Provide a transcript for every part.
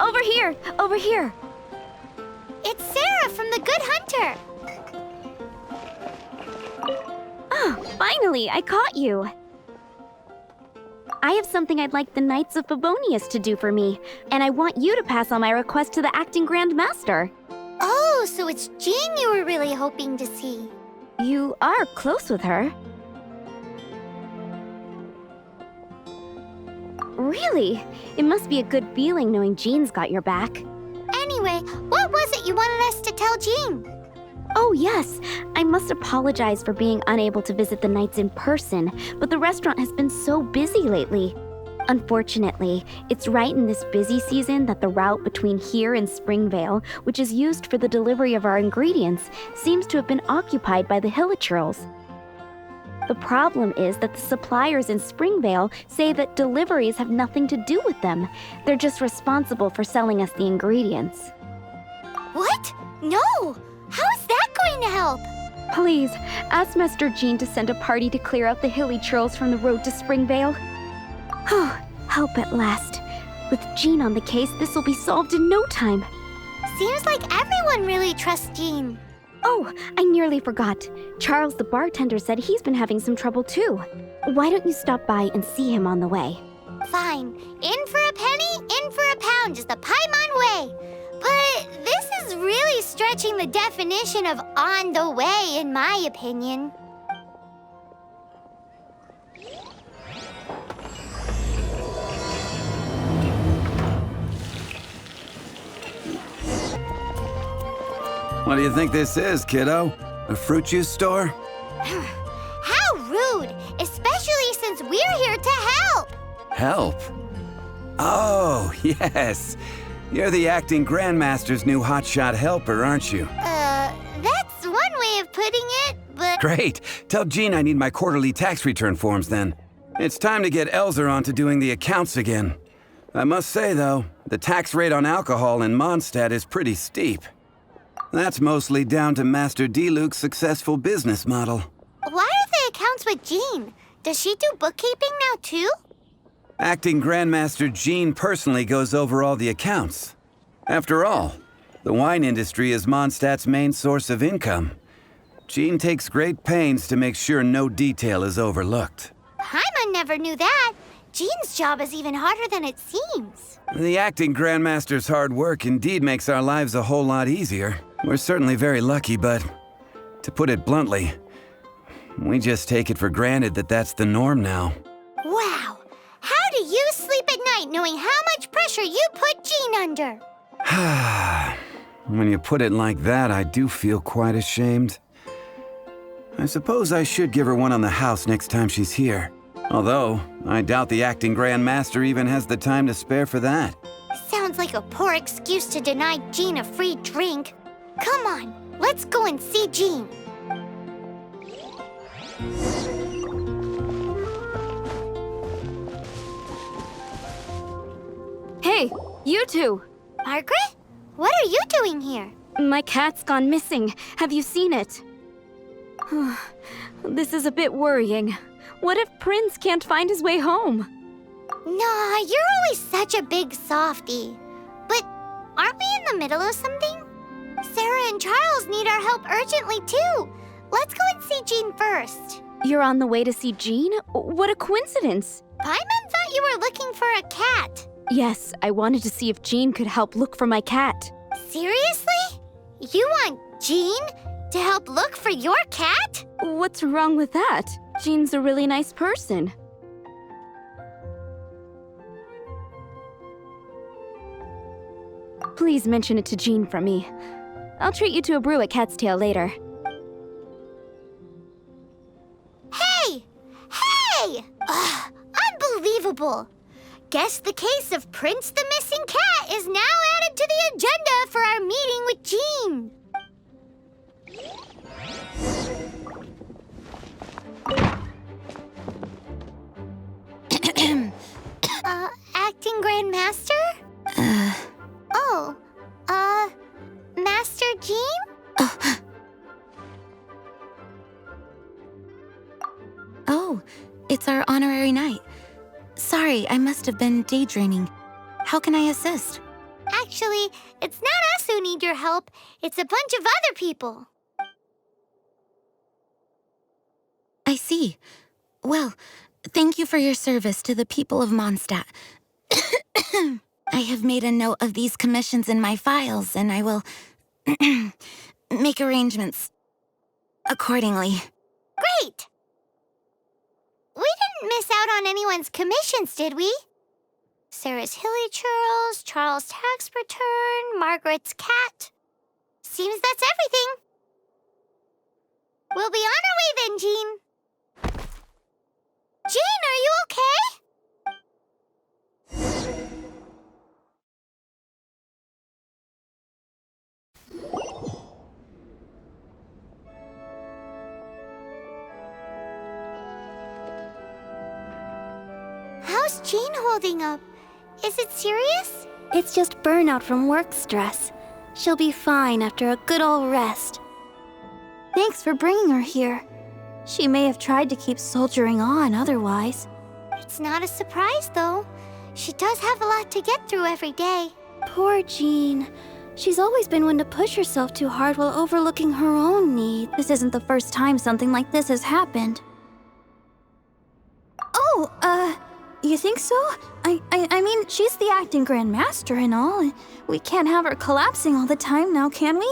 Over here! Over here! It's Sarah from the Good Hunter. Oh, finally, I caught you. I have something I'd like the Knights of Favonius to do for me, and I want you to pass on my request to the acting Grand Master. Oh, so it's Jean you were really hoping to see. You are close with her. Really? It must be a good feeling knowing Jean's got your back. Anyway, what was it you wanted us to tell Jean? Oh yes, I must apologize for being unable to visit the Knights in person, but the restaurant has been so busy lately. Unfortunately, it's right in this busy season that the route between here and Springvale, which is used for the delivery of our ingredients, seems to have been occupied by the Hilichurls. The problem is that the suppliers in Springvale say that deliveries have nothing to do with them. They're just responsible for selling us the ingredients. What? No! How is that going to help? Please, ask Master Jean to send a party to clear out the Hilichurls from the road to Springvale. Oh, help at last. With Jean on the case, this will be solved in no time. Seems like everyone really trusts Jean. Oh, I nearly forgot. Charles the bartender said he's been having some trouble too. Why don't you stop by and see him on the way? Fine. In for a penny, in for a pound is the Paimon way. But this is really stretching the definition of on the way, in my opinion. What do you think this is, kiddo? A fruit juice store? How rude! Especially since we're here to help! Help? Oh, yes. You're the acting Grandmaster's new hotshot helper, aren't you? That's one way of putting it, but... Great. Tell Jean I need my quarterly tax return forms then. It's time to get Elzer on to doing the accounts again. I must say, though, the tax rate on alcohol in Mondstadt is pretty steep. That's mostly down to Master Diluc's successful business model. Why are the accounts with Jean? Does she do bookkeeping now, too? Acting Grandmaster Jean personally goes over all the accounts. After all, the wine industry is Mondstadt's main source of income. Jean takes great pains to make sure no detail is overlooked. Paimon never knew that. Jean's job is even harder than it seems. The acting Grandmaster's hard work indeed makes our lives a whole lot easier. We're certainly very lucky, but to put it bluntly, we just take it for granted that that's the norm now. Wow! How do you sleep at night knowing how much pressure you put Jean under? When you put it like that, I do feel quite ashamed. I suppose I should give her one on the house next time she's here. Although, I doubt the acting Grandmaster even has the time to spare for that. Sounds like a poor excuse to deny Jean a free drink. Come on, let's go and see Jean. Hey, you two! Margaret? What are you doing here? My cat's gone missing. Have you seen it? This is a bit worrying. What if Prince can't find his way home? Nah, you're always such a big softie. But aren't we in the middle of something? Sarah and Charles need our help urgently, too. Let's go and see Jean first. You're on the way to see Jean? What a coincidence! Paimon thought you were looking for a cat. Yes, I wanted to see if Jean could help look for my cat. Seriously? You want Jean to help look for your cat? What's wrong with that? Jean's a really nice person. Please mention it to Jean from me. I'll treat you to a brew at Cat's Tail later. Hey! Hey! Ugh, unbelievable! Guess the case of Prince the Missing Cat is now added to the agenda for our meeting with Jean. Acting Grand Master? Master Jean? Oh, it's our honorary knight. Sorry, I must have been daydreaming. How can I assist? Actually, it's not us who need your help. It's a bunch of other people. I see. Well, thank you for your service to the people of Mondstadt. I have made a note of these commissions in my files, and I will make arrangements accordingly. Great! We didn't miss out on anyone's commissions, did we? Sarah's hilly churls, Charles' tax return, Margaret's cat. Seems that's everything. We'll be on our way then, Jean. Jean, are you okay? How's Jean holding up? Is it serious? It's just burnout from work stress. She'll be fine after a good old rest. Thanks for bringing her here. She may have tried to keep soldiering on otherwise. It's not a surprise, though. She does have a lot to get through every day. Poor Jean. She's always been one to push herself too hard while overlooking her own needs. This isn't the first time something like this has happened. Oh, you think so? I mean, she's the acting Grand Master and all. We can't have her collapsing all the time now, can we?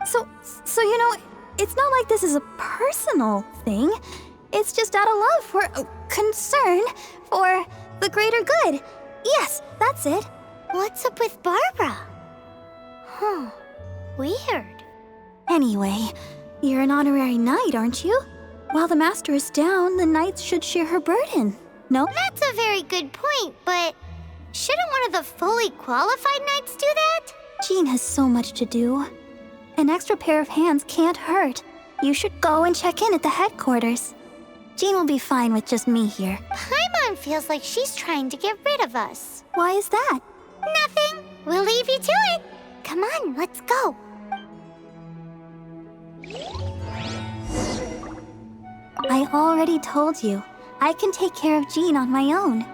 So you know, it's not like this is a personal thing. It's just out of love for concern for the greater good. Yes, that's it. What's up with Barbara? Huh. Weird. Anyway, you're an honorary knight, aren't you? While the master is down, the knights should share her burden. No? That's a very good point, but shouldn't one of the fully qualified knights do that? Jean has so much to do. An extra pair of hands can't hurt. You should go and check in at the headquarters. Jean will be fine with just me here. Paimon feels like she's trying to get rid of us. Why is that? Nothing. We'll leave you to it. Come on, let's go. I already told you. I can take care of Jean on my own.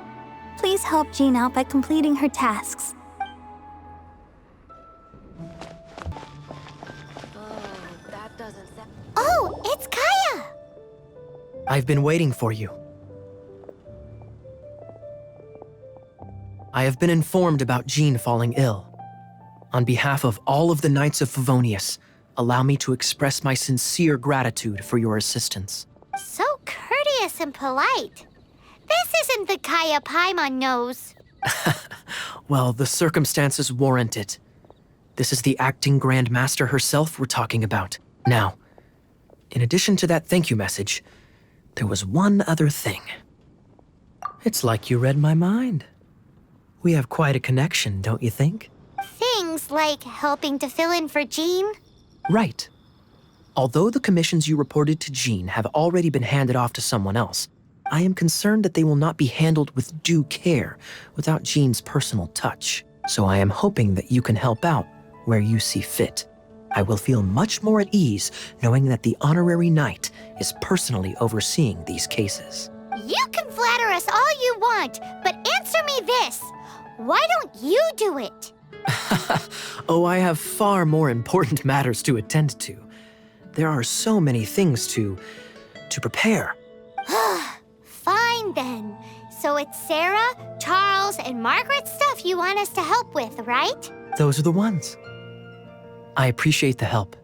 Please help Jean out by completing her tasks. Oh, it's Kaya! I've been waiting for you. I have been informed about Jean falling ill. On behalf of all of the Knights of Favonius, allow me to express my sincere gratitude for your assistance. So courteous and polite. This isn't the Kaya Paimon knows. Well, the circumstances warrant it. This is the acting Grand Master herself we're talking about. Now, in addition to that thank you message, there was one other thing. It's like you read my mind. We have quite a connection, don't you think? Things like helping to fill in for Jean? Right. Although the commissions you reported to Jean have already been handed off to someone else, I am concerned that they will not be handled with due care without Jean's personal touch. So I am hoping that you can help out where you see fit. I will feel much more at ease knowing that the honorary knight is personally overseeing these cases. You can flatter us all you want, but answer me this. Why don't you do it? Oh, I have far more important matters to attend to. There are so many things to prepare. Fine then. So it's Sarah, Charles, and Margaret's stuff you want us to help with, right? Those are the ones. I appreciate the help.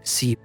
See you.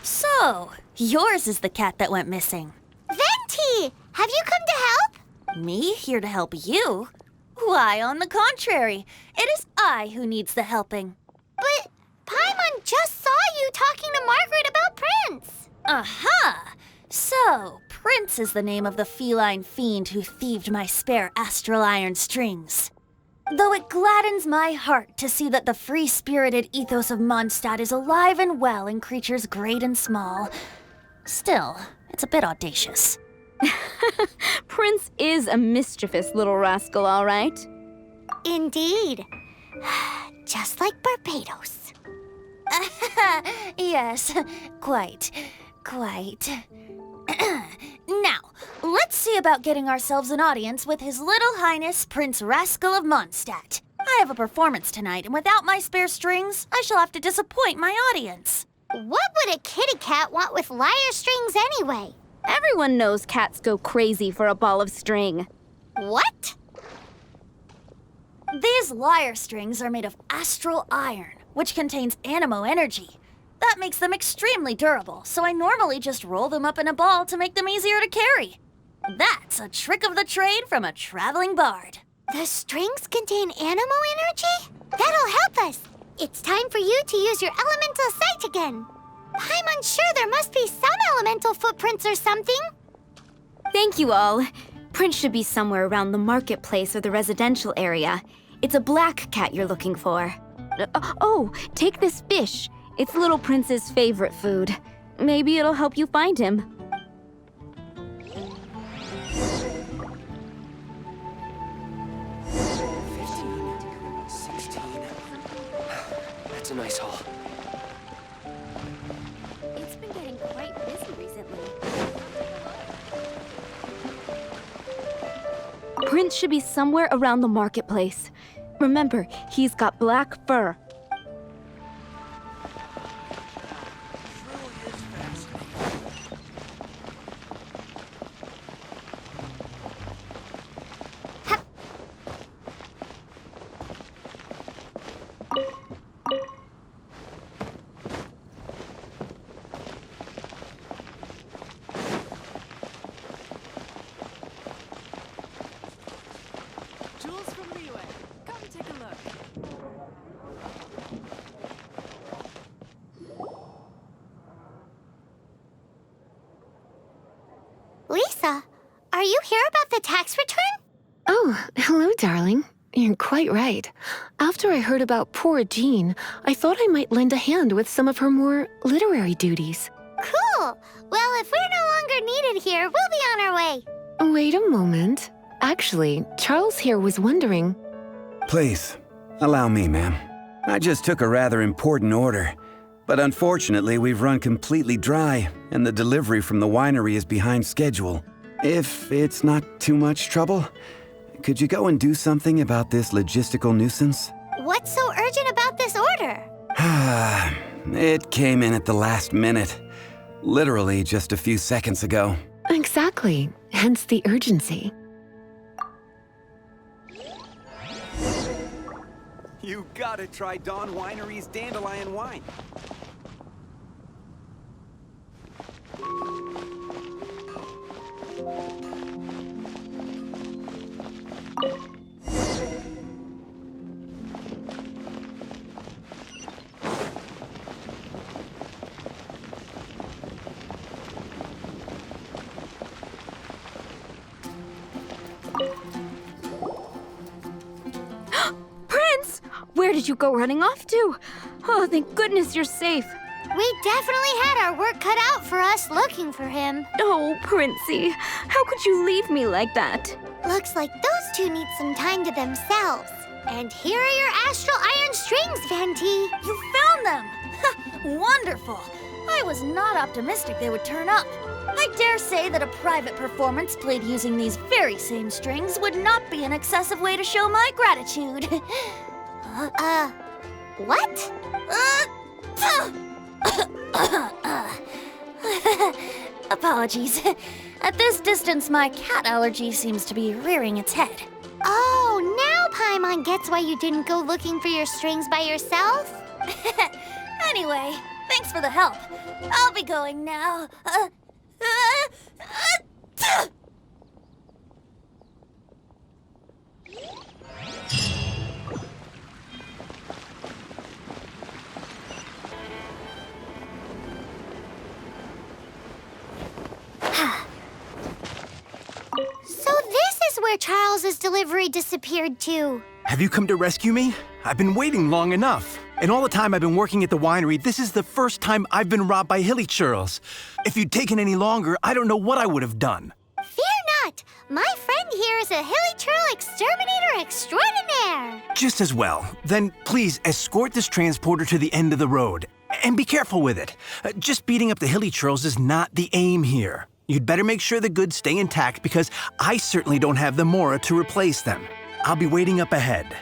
So, yours is the cat that went missing. Venti! Have you come to help? Me here to help you? Why, on the contrary, it is I who needs the helping. But Paimon just saw you talking to Margaret about Prince. Aha! So, Prince is the name of the feline fiend who thieved my spare astral iron strings. Though it gladdens my heart to see that the free-spirited ethos of Mondstadt is alive and well in creatures great and small, still, it's a bit audacious. Prince is a mischievous little rascal, all right. Indeed. Just like Barbados. Yes, quite. Now, let's see about getting ourselves an audience with His Little Highness Prince Rascal of Mondstadt. I have a performance tonight, and without my spare strings, I shall have to disappoint my audience. What would a kitty cat want with lyre strings anyway? Everyone knows cats go crazy for a ball of string. What? These lyre strings are made of astral iron, which contains animo energy. That makes them extremely durable, so I normally just roll them up in a ball to make them easier to carry. That's a trick of the trade from a traveling bard. The strings contain animo energy? That'll help us. It's time for you to use your elemental sight again. I'm unsure there must be some elemental footprints or something. Thank you all. Prince should be somewhere around the marketplace or the residential area. It's a black cat you're looking for. Oh, take this fish. It's Little Prince's favorite food. Maybe it'll help you find him. 16. That's a nice haul. It's been getting quite busy recently. Prince should be somewhere around the marketplace. Remember, he's got black fur. Lisa, are you here about the tax return? Oh, hello, darling. You're quite right. After I heard about poor Jean, I thought I might lend a hand with some of her more literary duties. Cool. Well, if we're no longer needed here, we'll be on our way. Wait a moment. Actually, Charles here was wondering... Please, allow me, ma'am. I just took a rather important order. But unfortunately, we've run completely dry, and the delivery from the winery is behind schedule. If it's not too much trouble, could you go and do something about this logistical nuisance? What's so urgent about this order? It came in at the last minute. Literally just a few seconds ago. Exactly. Hence the urgency. You gotta try Dawn Winery's dandelion wine. Prince! Where did you go running off to? Oh, thank goodness you're safe. We definitely had our work cut out for us looking for him. Oh, Princey, how could you leave me like that? Looks like those two need some time to themselves. And here are your astral iron strings, Venti. You found them! Wonderful! I was not optimistic they would turn up. I dare say that a private performance played using these very same strings would not be an excessive way to show my gratitude. What? Apologies. At this distance, my cat allergy seems to be rearing its head. Oh, now Paimon gets why you didn't go looking for your strings by yourself? Anyway, thanks for the help. I'll be going now. So this is where Charles's delivery disappeared to. Have you come to rescue me? I've been waiting long enough. And all the time I've been working at the winery, this is the first time I've been robbed by hilly churls. If you'd taken any longer, I don't know what I would have done. Fear not! My friend here is a hilly churl exterminator extraordinaire! Just as well. Then please escort this transporter to the end of the road. And be careful with it. Just beating up the hilly churls is not the aim here. You'd better make sure the goods stay intact because I certainly don't have the mora to replace them. I'll be waiting up ahead.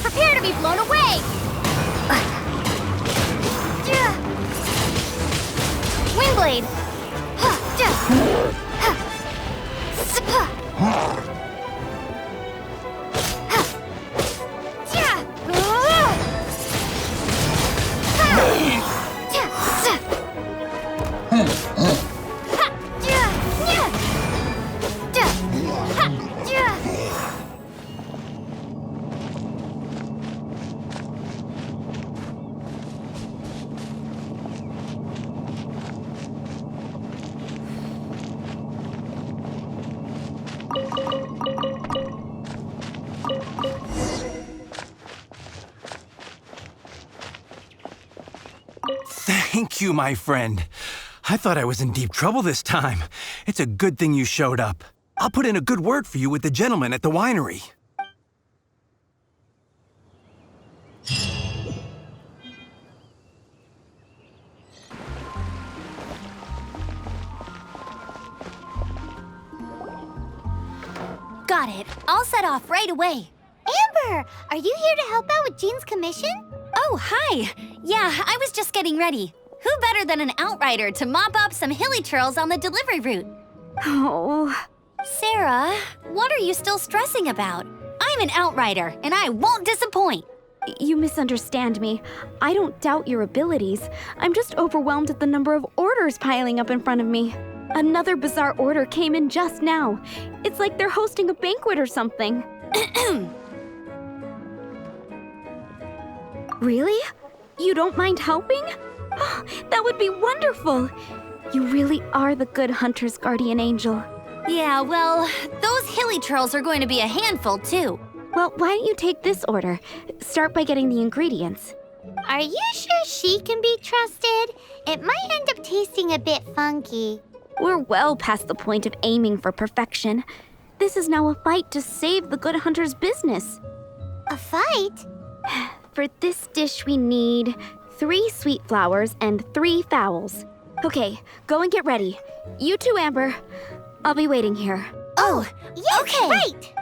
Prepare to be blown away! Wingblade! Thank you, my friend. I thought I was in deep trouble this time. It's a good thing you showed up. I'll put in a good word for you with the gentleman at the winery. Got it. I'll set off right away. Amber, are you here to help out with Jean's commission? Oh, hi. Yeah, I was just getting ready. Who better than an outrider to mop up some hilly trails on the delivery route? Oh. Sarah, what are you still stressing about? I'm an outrider, and I won't disappoint. You misunderstand me. I don't doubt your abilities. I'm just overwhelmed at the number of orders piling up in front of me. Another bizarre order came in just now. It's like they're hosting a banquet or something. Really? You don't mind helping? Oh, that would be wonderful. You really are the good hunter's guardian angel. Yeah, well, those hilly trails are going to be a handful, too. Well, why don't you take this order? Start by getting the ingredients. Are you sure she can be trusted? It might end up tasting a bit funky. We're well past the point of aiming for perfection. This is now a fight to save the good hunter's business. A fight? For this dish, we need 3 sweet flowers and 3 fowls. Okay, go and get ready. You too, Amber. I'll be waiting here. Oh, yes, okay. Right!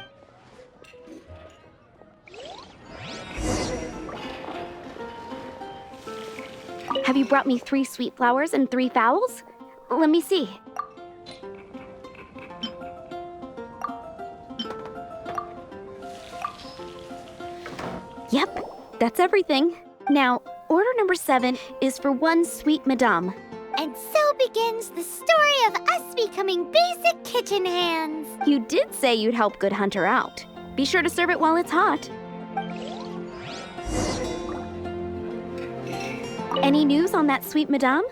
Have you brought me 3 sweet flowers and 3 fowls? Let me see. Yep, that's everything. Now, order number 7 is for 1 sweet madame. And so begins the story of us becoming basic kitchen hands. You did say you'd help Good Hunter out. Be sure to serve it while it's hot. Any news on that sweet madame?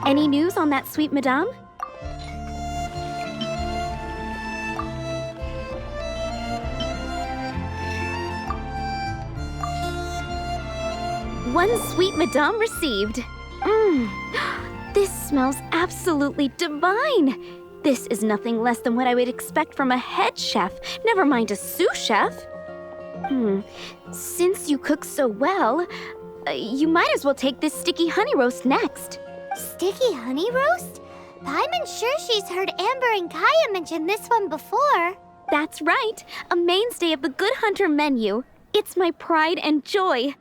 Any news on that sweet madame? One sweet madame received. This smells absolutely divine. This is nothing less than what I would expect from a head chef, never mind a sous chef. Since you cook so well, you might as well take this sticky honey roast next. Sticky honey roast? Paimon's sure she's heard Amber and Kaya mention this one before. That's right, a mainstay of the Good Hunter menu. It's my pride and joy.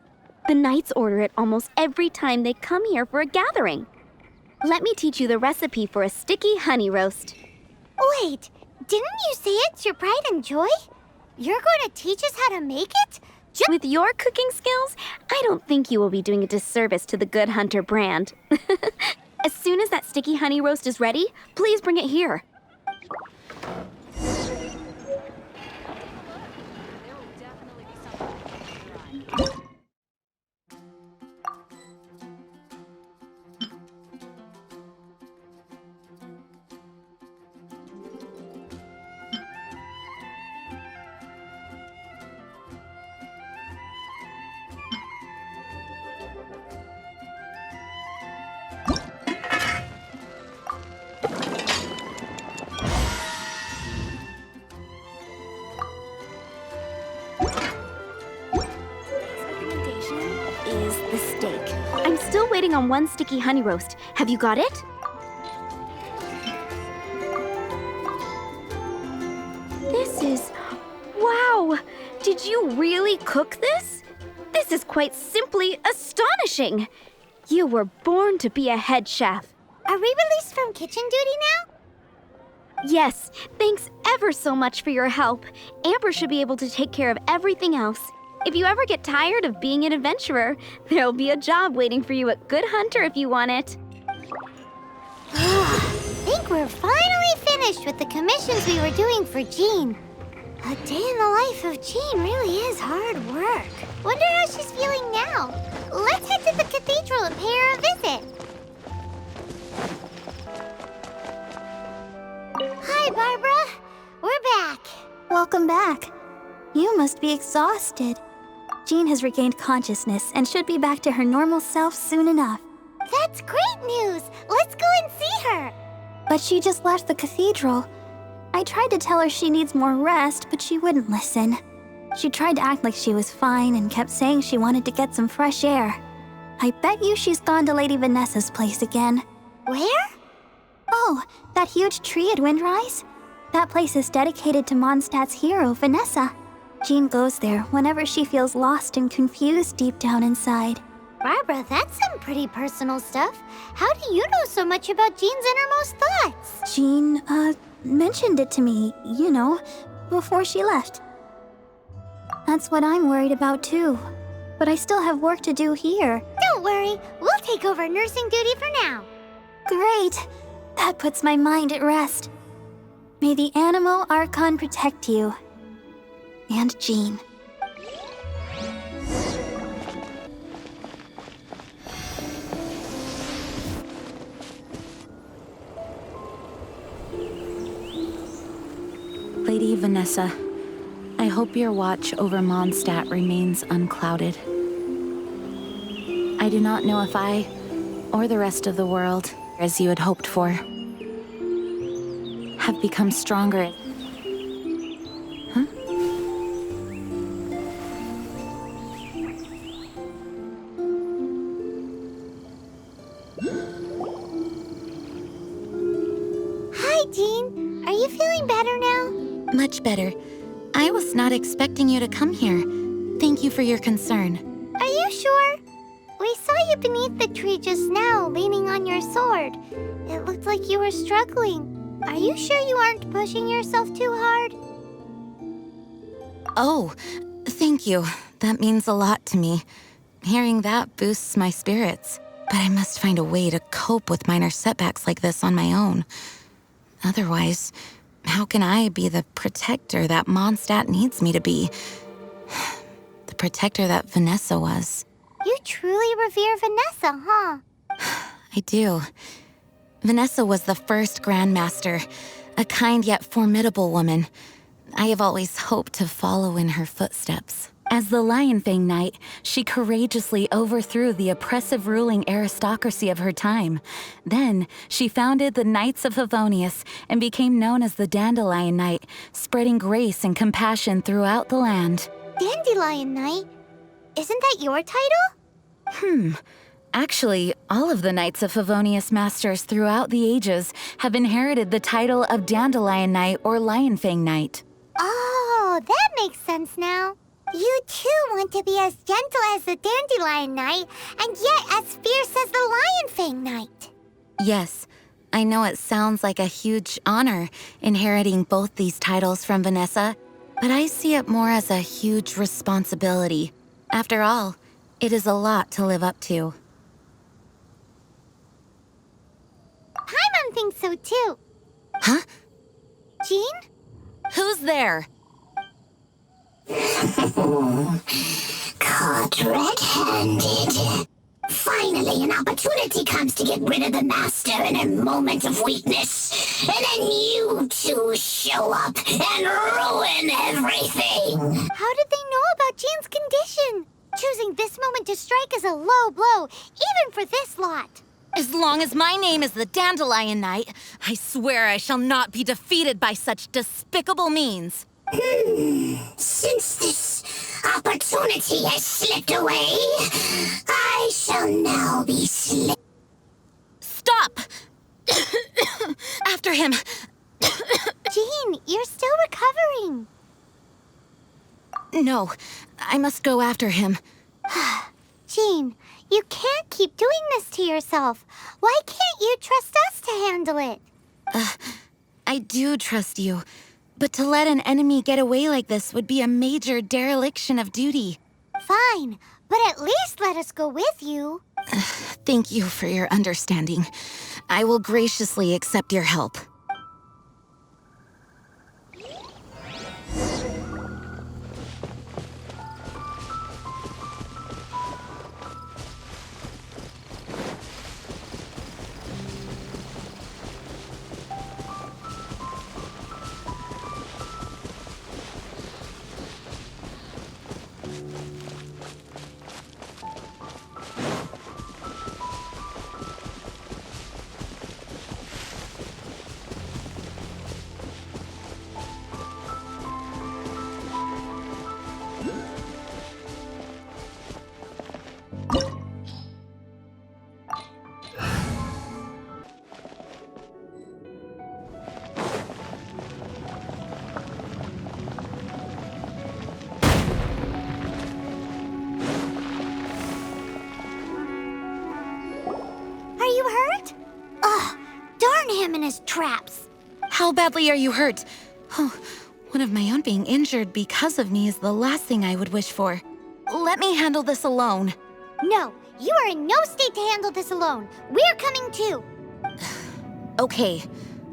The knights order it almost every time they come here for a gathering. Let me teach you the recipe for a sticky honey roast. Wait, didn't you say it's your pride and joy? You're going to teach us how to make it? With your cooking skills, I don't think you will be doing a disservice to the Good Hunter brand. As soon as that sticky honey roast is ready, please bring it here. Still waiting on 1 sticky honey roast. Have you got it? This is... Wow! Did you really cook this? This is quite simply astonishing! You were born to be a head chef. Are we released from kitchen duty now? Yes, thanks ever so much for your help. Amber should be able to take care of everything else. If you ever get tired of being an adventurer, there'll be a job waiting for you at Good Hunter if you want it. I think we're finally finished with the commissions we were doing for Jean. A day in the life of Jean really is hard work. Wonder how she's feeling now. Let's head to the cathedral and pay her a visit. Hi, Barbara. We're back. Welcome back. You must be exhausted. Jean has regained consciousness and should be back to her normal self soon enough. That's great news. Let's go and see her. But she just left the cathedral. I tried to tell her she needs more rest, but she wouldn't listen. She tried to act like she was fine and kept saying she wanted to get some fresh air. I bet you she's gone to Lady Vanessa's place again. Where? Oh, that huge tree at Windrise? That place is dedicated to Mondstadt's hero, Vanessa. Jean goes there whenever she feels lost and confused deep down inside. Barbara, that's some pretty personal stuff. How do you know so much about Jean's innermost thoughts? Jean, mentioned it to me, before she left. That's what I'm worried about too. But I still have work to do here. Don't worry, we'll take over nursing duty for now. Great! That puts my mind at rest. May the Animo Archon protect you. And Jean. Lady Vanessa, I hope your watch over Mondstadt remains unclouded. I do not know if I, or the rest of the world, as you had hoped for, have become stronger. Huh? Hi, Jean. Are you feeling better now? Much better. I was not expecting you to come here. Thank you for your concern. Are you sure? We saw you beneath the tree just now, leaning on your sword. It looked like you were struggling. Are you sure you aren't pushing yourself too hard? Oh, thank you. That means a lot to me. Hearing that boosts my spirits. But I must find a way to cope with minor setbacks like this on my own. Otherwise, how can I be the protector that Mondstadt needs me to be? The protector that Vanessa was. You truly revere Vanessa, huh? I do. Vanessa was the first Grandmaster, a kind yet formidable woman. I have always hoped to follow in her footsteps. As the Lionfang Knight, she courageously overthrew the oppressive ruling aristocracy of her time. Then, she founded the Knights of Favonius and became known as the Dandelion Knight, spreading grace and compassion throughout the land. Dandelion Knight? Isn't that your title? Actually, all of the Knights of Favonius Masters throughout the ages have inherited the title of Dandelion Knight or Lionfang Knight. Oh, that makes sense now. You too want to be as gentle as the Dandelion Knight, and yet as fierce as the Lionfang Knight. Yes, I know it sounds like a huge honor inheriting both these titles from Vanessa, but I see it more as a huge responsibility. After all, it is a lot to live up to. Paimon thinks so too. Huh? Jean? Who's there? Caught red-handed. Finally, an opportunity comes to get rid of the master in a moment of weakness. And then you two show up and ruin everything. How did they know about Jean's condition? Choosing this moment to strike is a low blow, even for this lot. As long as my name is the Dandelion Knight, I swear I shall not be defeated by such despicable means. Since this opportunity has slipped away, I shall now be Stop! After him! Jean, you're still recovering. No, I must go after him. Jean, you can't keep doing this to yourself. Why can't you trust us to handle it? I do trust you. But to let an enemy get away like this would be a major dereliction of duty. Fine, but at least let us go with you. Thank you for your understanding. I will graciously accept your help. him in his traps. How badly are you hurt? Oh, one of my own being injured because of me is the last thing I would wish for. Let me handle this alone. No, you are in no state to handle this alone. We're coming too. Okay,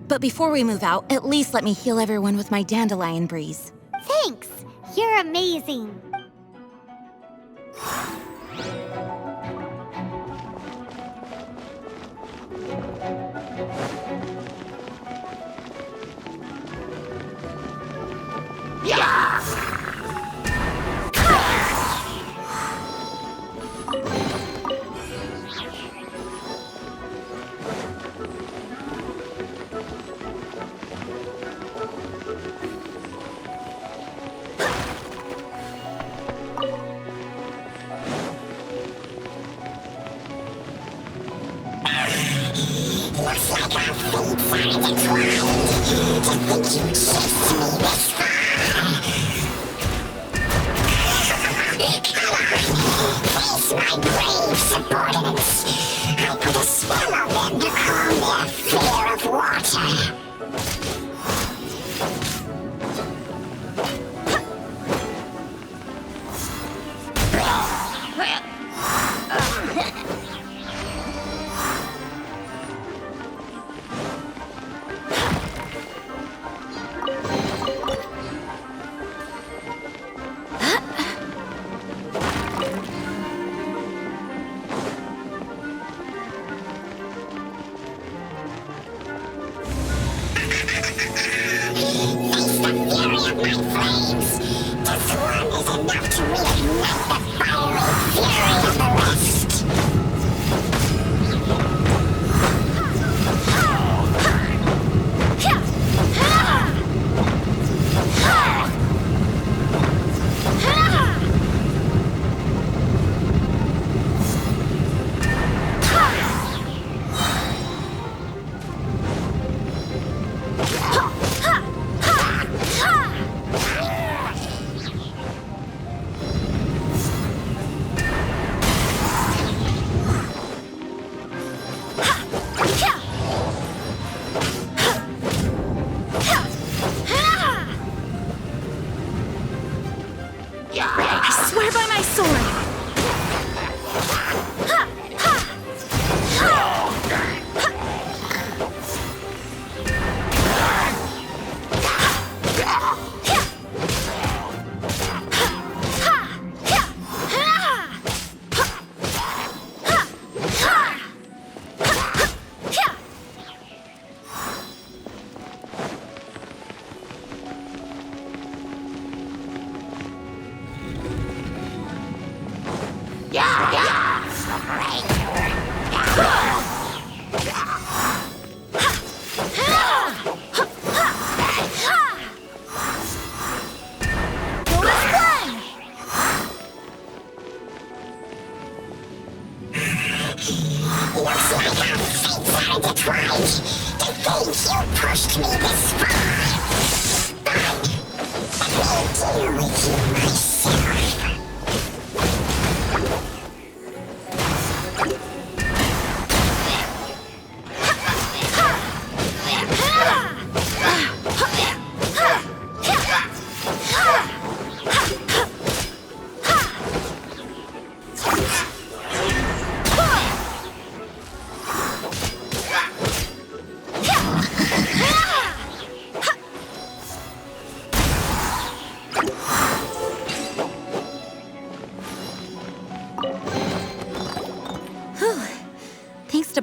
but before we move out, at least let me heal everyone with my dandelion breeze. Thanks. You're amazing. Looks like our fates are intertwined. To think you chased me this far. Face my brave subordinates. I put a spell on them to calm their fear of water.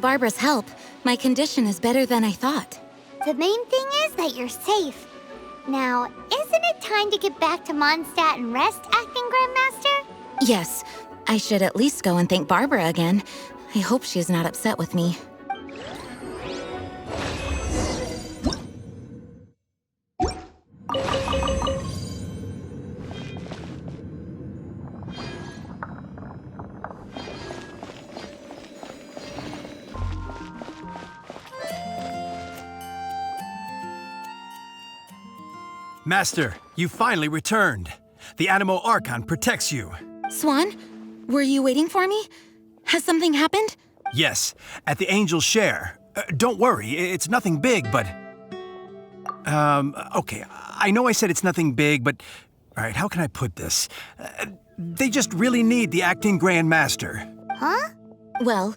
Barbara's help, my condition is better than I thought. The main thing is that you're safe. Now, isn't it time to get back to Mondstadt and rest, Acting Grandmaster? Yes, I should at least go and thank Barbara again. I hope she's not upset with me. Master, you finally returned. The Animo Archon protects you. Swan, were you waiting for me? Has something happened? Yes, at the Angel's Share. Don't worry, it's nothing big, but... okay, I know I said it's nothing big, but... Alright, how can I put this? They just really need the acting Grand Master. Huh? Well,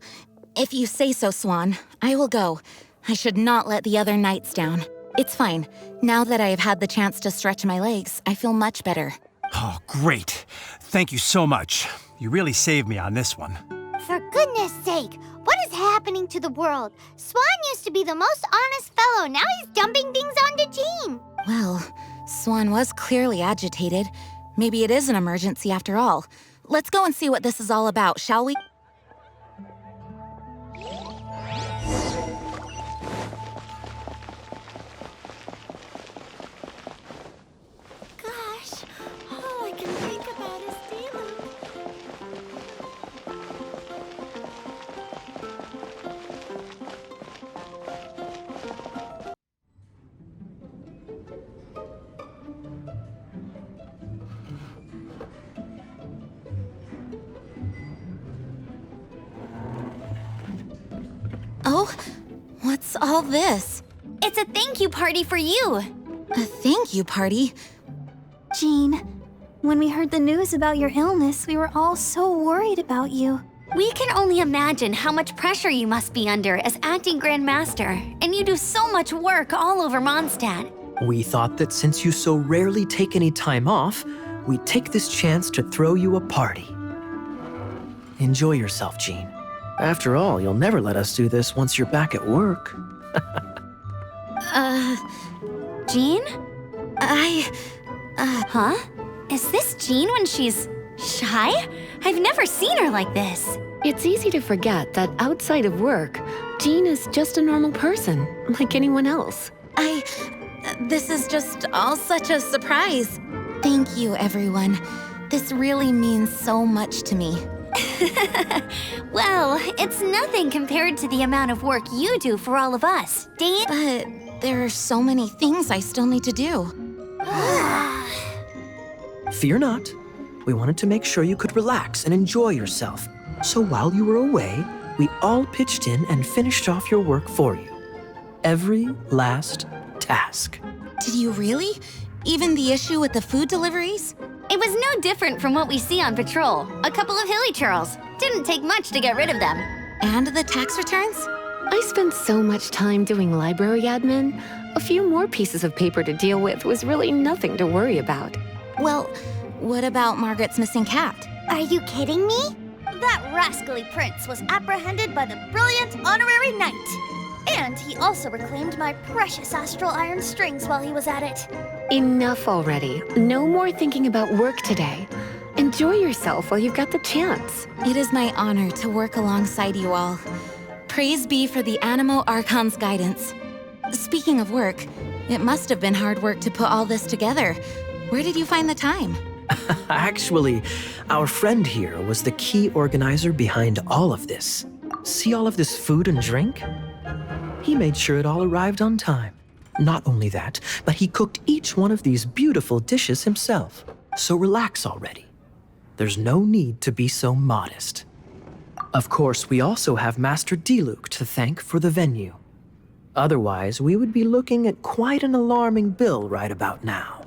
if you say so, Swan, I will go. I should not let the other knights down. It's fine. Now that I have had the chance to stretch my legs, I feel much better. Oh, great. Thank you so much. You really saved me on this one. For goodness sake, what is happening to the world? Swan used to be the most honest fellow. Now he's dumping things onto Jean. Well, Swan was clearly agitated. Maybe it is an emergency after all. Let's go and see what this is all about, shall we? Gosh, all I can think about is Dello. Oh, what's all this? It's a thank you party for you. A thank you party? Jean, when we heard the news about your illness, we were all so worried about you. We can only imagine how much pressure you must be under as acting Grand Master, and you do so much work all over Mondstadt. We thought that since you so rarely take any time off, we'd take this chance to throw you a party. Enjoy yourself, Jean. After all, you'll never let us do this once you're back at work. Jean? Huh? Is this Jean when she's shy? I've never seen her like this. It's easy to forget that outside of work, Jean is just a normal person, like anyone else. This is just all such a surprise. Thank you, everyone. This really means so much to me. Well, it's nothing compared to the amount of work you do for all of us. But there are so many things I still need to do. Fear not. We wanted to make sure you could relax and enjoy yourself. So while you were away, we all pitched in and finished off your work for you. Every last task. Did you really? Even the issue with the food deliveries? It was no different from what we see on patrol. A couple of hilly churls. Didn't take much to get rid of them. And the tax returns? I spent so much time doing library admin. A few more pieces of paper to deal with was really nothing to worry about. Well, what about Margaret's missing cat? Are you kidding me? That rascally prince was apprehended by the brilliant honorary knight. And he also reclaimed my precious astral iron strings while he was at it. Enough already. No more thinking about work today. Enjoy yourself while you've got the chance. It is my honor to work alongside you all. Praise be for the Animo Archon's guidance. Speaking of work, it must have been hard work to put all this together. Where did you find the time? Actually, our friend here was the key organizer behind all of this. See all of this food and drink? He made sure it all arrived on time. Not only that, but he cooked each one of these beautiful dishes himself. So relax already. There's no need to be so modest. Of course, we also have Master Diluc to thank for the venue. Otherwise, we would be looking at quite an alarming bill right about now.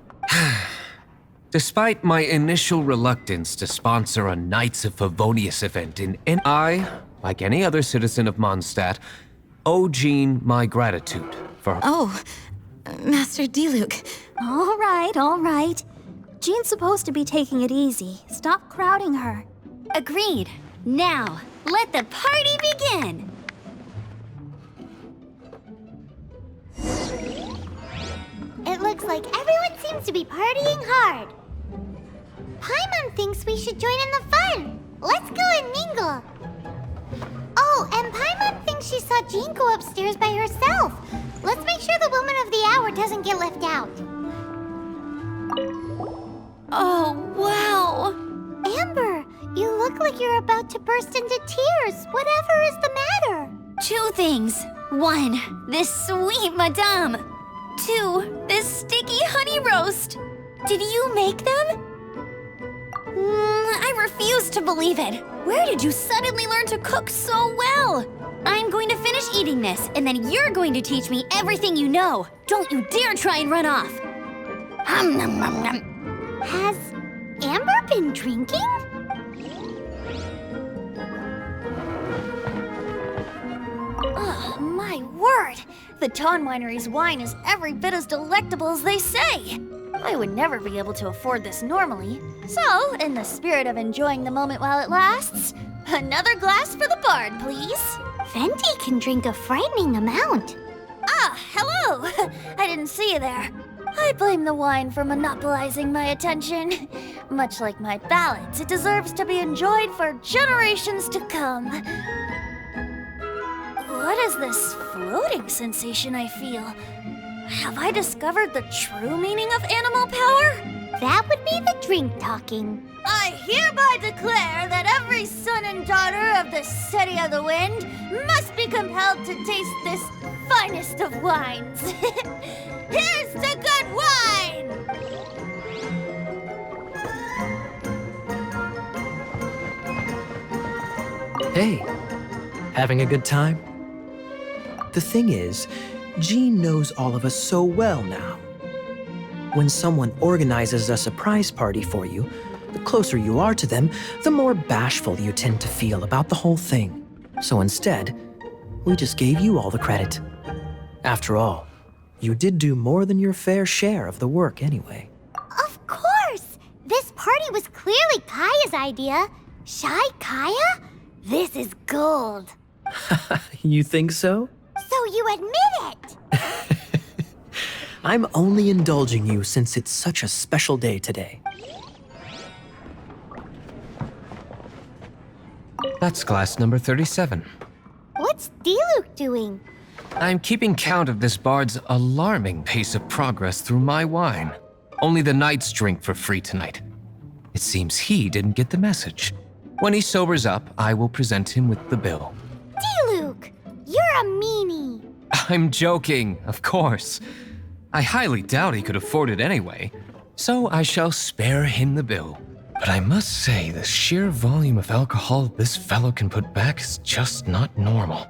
Despite my initial reluctance to sponsor a Knights of Favonius event I, like any other citizen of Mondstadt, owe Jean my gratitude for her. Oh, Master Diluc. All right. Jean's supposed to be taking it easy. Stop crowding her. Agreed. Now, let the party begin! It looks like everyone seems to be partying hard. Paimon thinks we should join in the fun. Let's go and mingle. Oh, and Paimon thinks she saw Jean go upstairs by herself. Let's make sure the woman of the hour doesn't get left out. Oh, wow! Amber, you look like you're about to burst into tears. Whatever is the matter? 2 things. 1, this sweet madame. 2, this sticky honey roast. Did you make them? I refuse to believe it. Where did you suddenly learn to cook so well? I'm going to finish eating this, and then you're going to teach me everything you know. Don't you dare try and run off. Has Amber been drinking? Oh, my word! The Dawn Winery's wine is every bit as delectable as they say. I would never be able to afford this normally. So, in the spirit of enjoying the moment while it lasts, another glass for the bard, please. Venti can drink a frightening amount. Ah, hello! I didn't see you there. I blame the wine for monopolizing my attention. Much like my ballads, it deserves to be enjoyed for generations to come. What is this floating sensation I feel? Have I discovered the true meaning of animal power? That would be the drink talking. I hereby declare that every son and daughter of the City of the Wind must be compelled to taste this finest of wines. Here's to good wine! Hey, having a good time? The thing is, Jean knows all of us so well now. When someone organizes a surprise party for you, the closer you are to them, the more bashful you tend to feel about the whole thing. So instead, we just gave you all the credit. After all, you did do more than your fair share of the work anyway. Of course! This party was clearly Kaya's idea. Shy Kaya? This is gold. You think so? So you admit it! I'm only indulging you since it's such a special day today. That's glass number 37. What's Diluc doing? I'm keeping count of this bard's alarming pace of progress through my wine. Only the knights drink for free tonight. It seems he didn't get the message. When he sobers up, I will present him with the bill. Diluc, you're a meanie. I'm joking, of course. I highly doubt he could afford it anyway, so I shall spare him the bill. But I must say, the sheer volume of alcohol this fellow can put back is just not normal.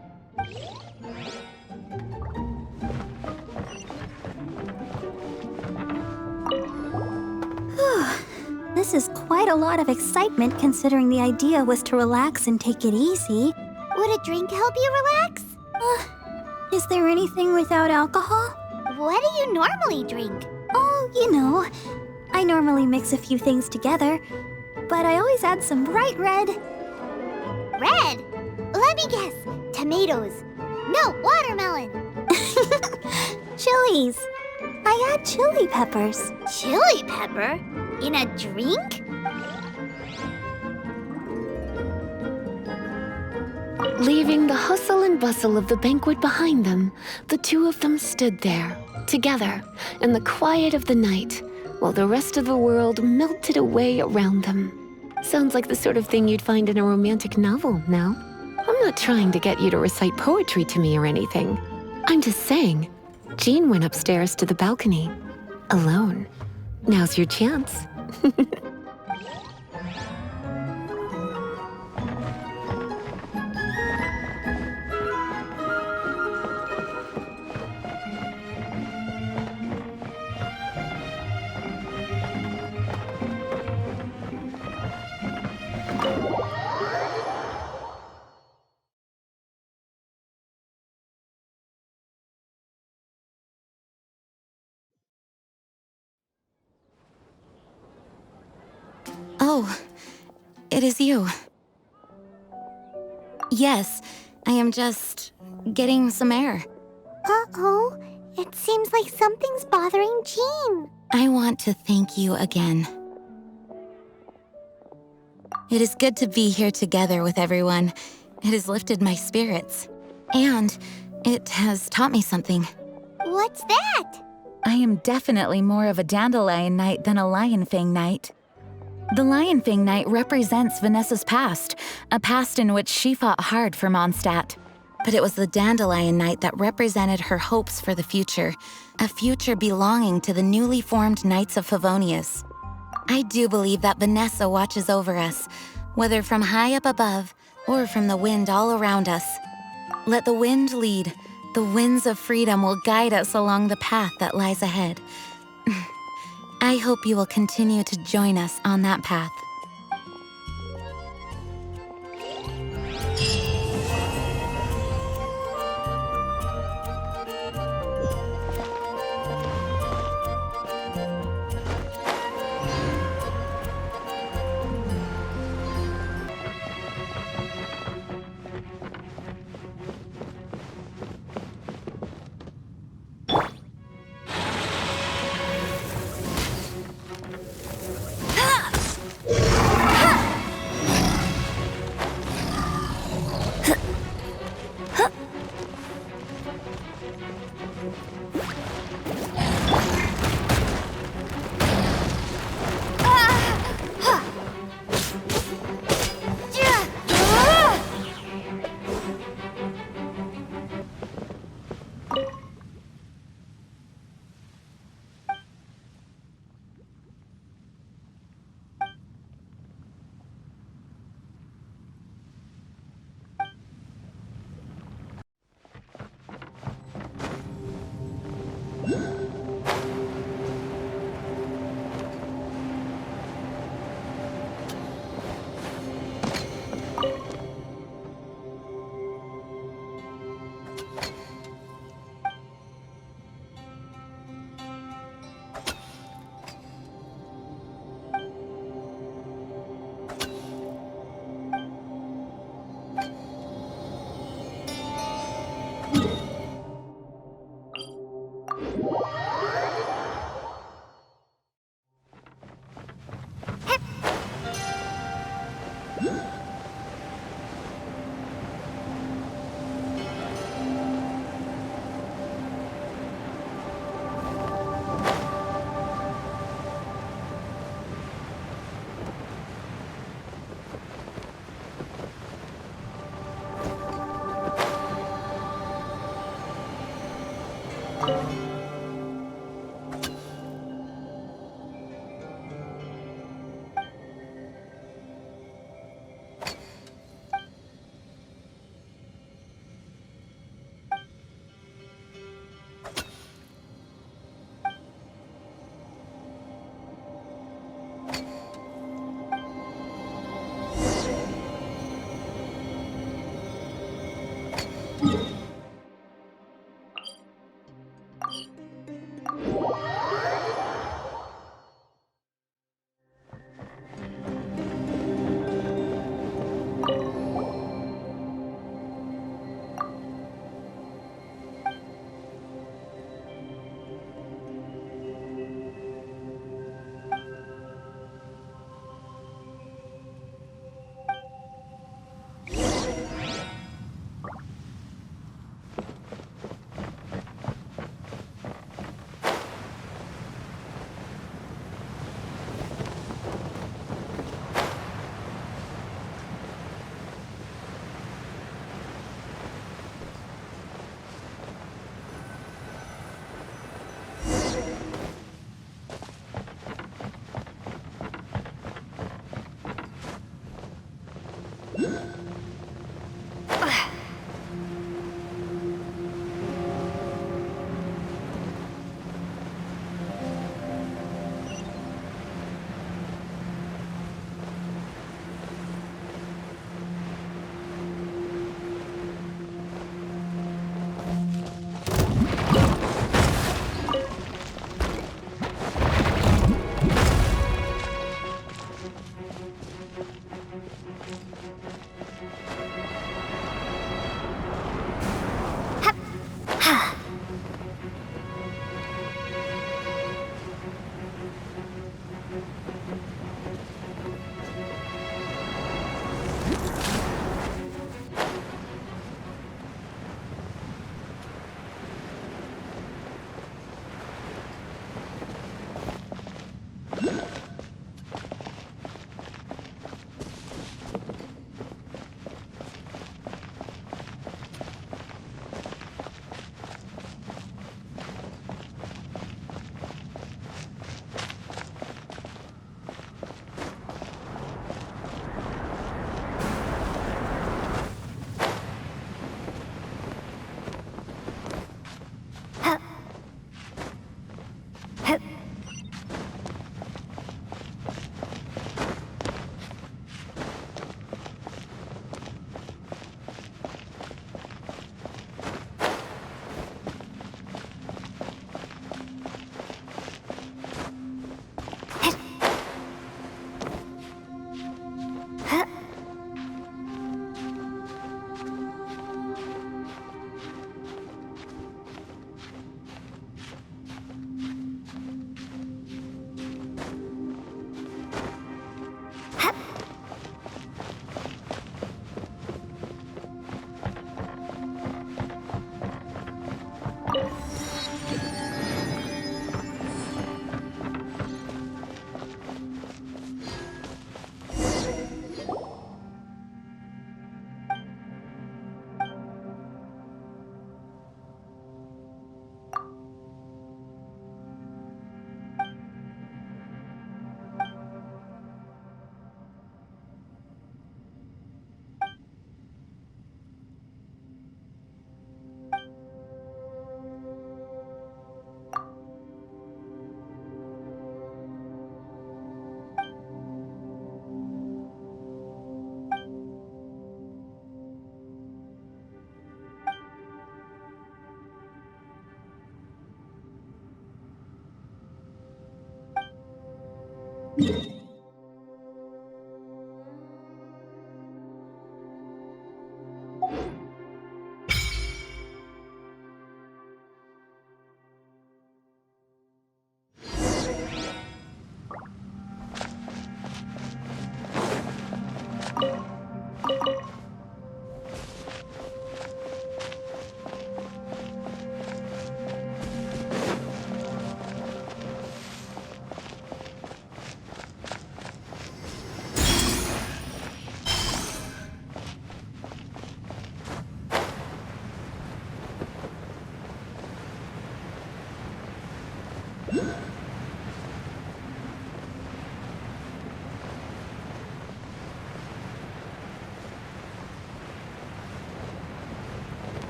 This is quite a lot of excitement considering the idea was to relax and take it easy. Would a drink help you relax? Is there anything without alcohol? What do you normally drink? Oh, you know, I normally mix a few things together, but I always add some bright red. Red? Let me guess. Tomatoes. No, watermelon. Chilies. I add chili peppers. Chili pepper? In a drink? Leaving the hustle and bustle of the banquet behind them, the two of them stood there, together, in the quiet of the night, while the rest of the world melted away around them. Sounds like the sort of thing you'd find in a romantic novel, no? I'm not trying to get you to recite poetry to me or anything. I'm just saying, Jean went upstairs to the balcony, alone. Now's your chance. Oh, it is you. Yes, I am just getting some air. Uh-oh, it seems like something's bothering Jean. I want to thank you again. It is good to be here together with everyone. It has lifted my spirits. And it has taught me something. What's that? I am definitely more of a dandelion knight than a lionfang knight. The lionfang knight represents Vanessa's past, a past in which she fought hard for Mondstadt. But it was the dandelion knight that represented her hopes for the future, a future belonging to the newly formed Knights of Favonius. I do believe that Vanessa watches over us, whether from high up above or from the wind all around us. Let the wind lead. The winds of freedom will guide us along the path that lies ahead. I hope you will continue to join us on that path.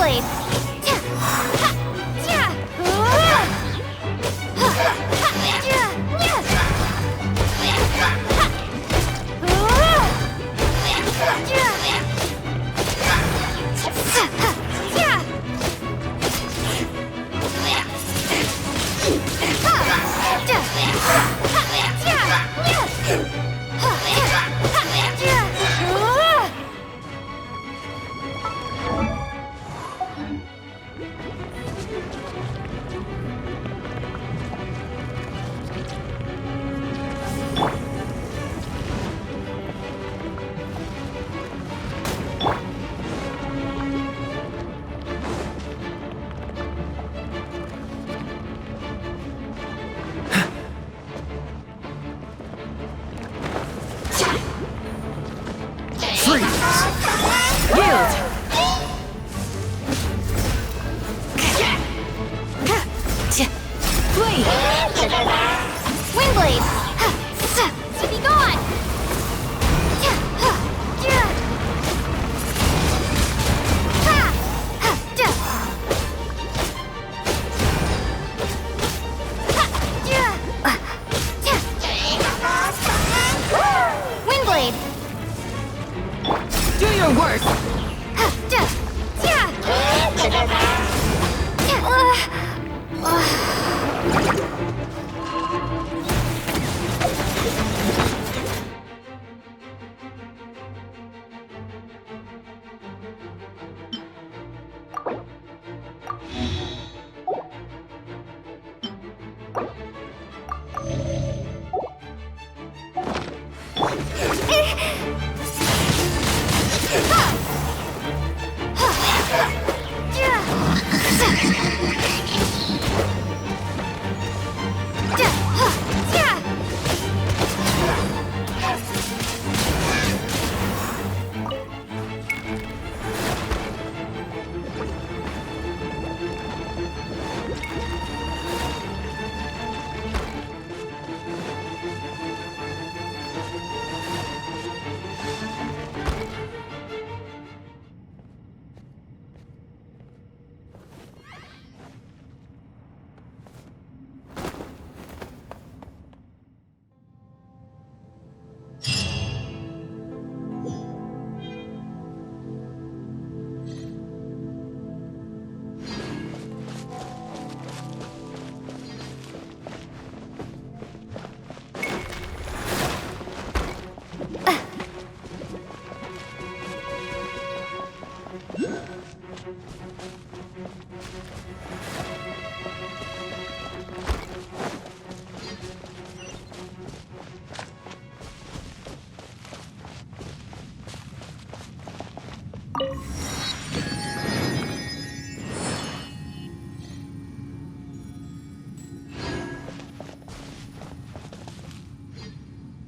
Windblade! Windblade! Be gone! Windblade! Do your worst!